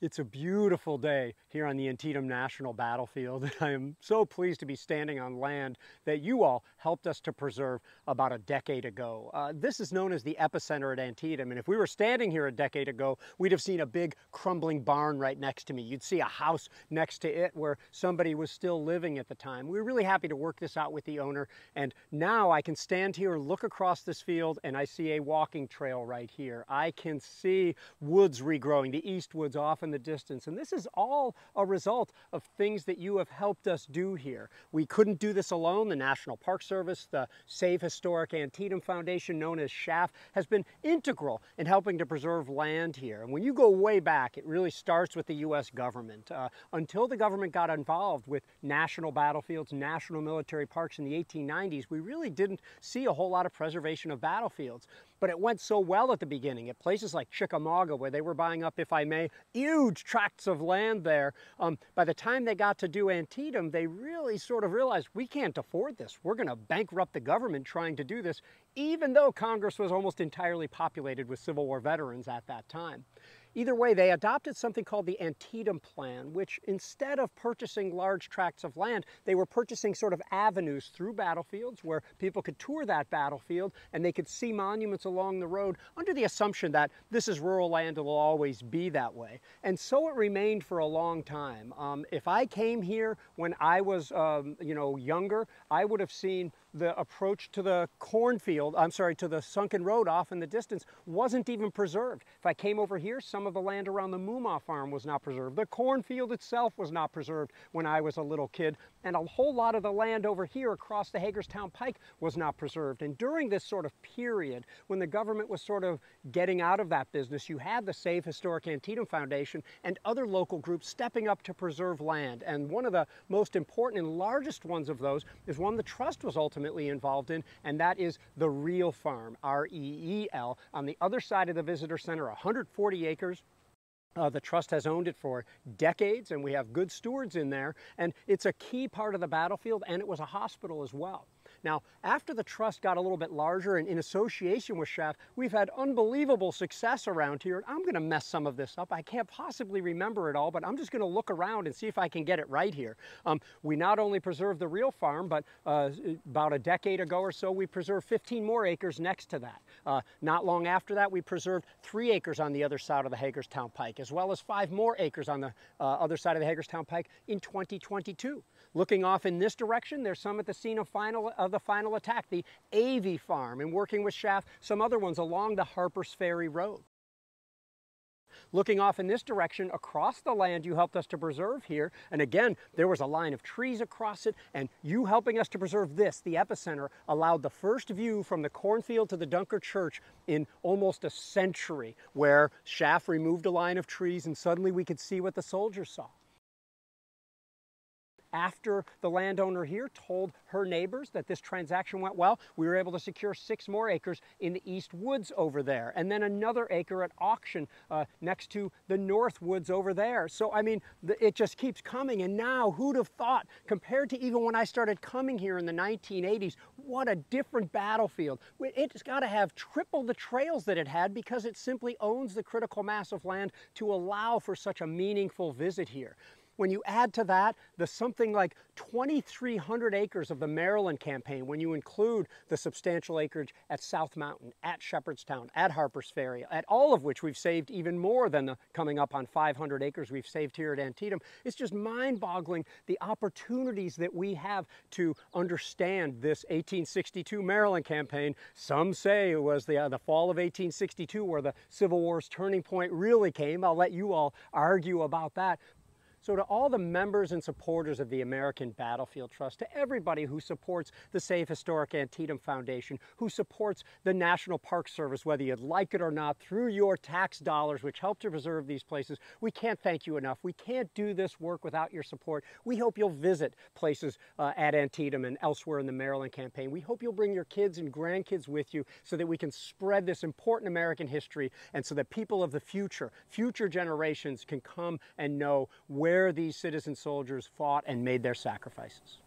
It's a beautiful day here on the Antietam National Battlefield, and I am so pleased to be standing on land that you all helped us to preserve about a decade ago. This is known as the epicenter at Antietam, and if we were standing here a decade ago, we'd have seen a big crumbling barn right next to me. You'd see a house next to it where somebody was still living at the time. We were really happy to work this out with the owner, and now I can stand here, look across this field, and I see a walking trail right here. I can see woods regrowing, the east woods off in the distance, and this is all a result of things that you have helped us do here. We couldn't do this alone. The National Park Service, the Save Historic Antietam Foundation, known as SHAF, has been integral in helping to preserve land here. And when you go way back, it really starts with the U.S. government. Until the government got involved with national battlefields, national military parks in the 1890s, we really didn't see a whole lot of preservation of battlefields. But it went so well at the beginning at places like Chickamauga, where they were buying up, if I may, huge tracts of land there. By the time they got to do Antietam, they really sort of realized, we can't afford this. We're going to bankrupt the government trying to do this, even though Congress was almost entirely populated with Civil War veterans at that time. Either way, they adopted something called the Antietam Plan, which instead of purchasing large tracts of land, they were purchasing sort of avenues through battlefields where people could tour that battlefield and they could see monuments along the road under the assumption that this is rural land and will always be that way. And so it remained for a long time. If I came here when I was younger, I would have seen the approach to the cornfield, to the sunken road off in the distance wasn't even preserved. If I came over here, some of the land around the Moomaw farm was not preserved. The cornfield itself was not preserved when I was a little kid. And a whole lot of the land over here across the Hagerstown Pike was not preserved. And during this sort of period, when the government was sort of getting out of that business, you had the Save Historic Antietam Foundation and other local groups stepping up to preserve land. And one of the most important and largest ones of those is one the trust was ultimately involved in, and that is the Real Farm, R-E-E-L, on the other side of the visitor center, 140 acres. The trust has owned it for decades, and we have good stewards in there, and it's a key part of the battlefield, and it was a hospital as well. Now, after the trust got a little bit larger and in association with SHAF, we've had unbelievable success around here. I'm going to mess some of this up. I can't possibly remember it all, but I'm just going to look around and see if I can get it right here. We not only preserved the Real Farm, but about a decade ago or so, we preserved 15 more acres next to that. Not long after that, we preserved 3 acres on the other side of the Hagerstown Pike, as well as 5 more acres on the other side of the Hagerstown Pike in 2022. Looking off in this direction, there's some at the scene of the final attack, the AV Farm, and working with SHAF, some other ones along the Harper's Ferry Road. Looking off in this direction, across the land you helped us to preserve here, and again, there was a line of trees across it, and you helping us to preserve this, the epicenter, allowed the first view from the cornfield to the Dunker Church in almost a century, where SHAF removed a line of trees and suddenly we could see what the soldiers saw. After the landowner here told her neighbors that this transaction went well, we were able to secure 6 more acres in the East Woods over there, and then another acre at auction next to the North Woods over there. So, I mean, it just keeps coming, and now, who'd have thought, compared to even when I started coming here in the 1980s, what a different battlefield. It's got to have triple the trails that it had because it simply owns the critical mass of land to allow for such a meaningful visit here. When you add to that the something like 2,300 acres of the Maryland campaign, when you include the substantial acreage at South Mountain, at Shepherdstown, at Harper's Ferry, at all of which we've saved even more than the coming up on 500 acres we've saved here at Antietam, it's just mind-boggling the opportunities that we have to understand this 1862 Maryland campaign. Some say it was the fall of 1862 where the Civil War's turning point really came. I'll let you all argue about that. So to all the members and supporters of the American Battlefield Trust, to everybody who supports the Save Historic Antietam Foundation, who supports the National Park Service, whether you like it or not, through your tax dollars, which help to preserve these places, we can't thank you enough. We can't do this work without your support. We hope you'll visit places at Antietam and elsewhere in the Maryland campaign. We hope you'll bring your kids and grandkids with you so that we can spread this important American history and so that people of the future generations can come and know where these citizen soldiers fought and made their sacrifices.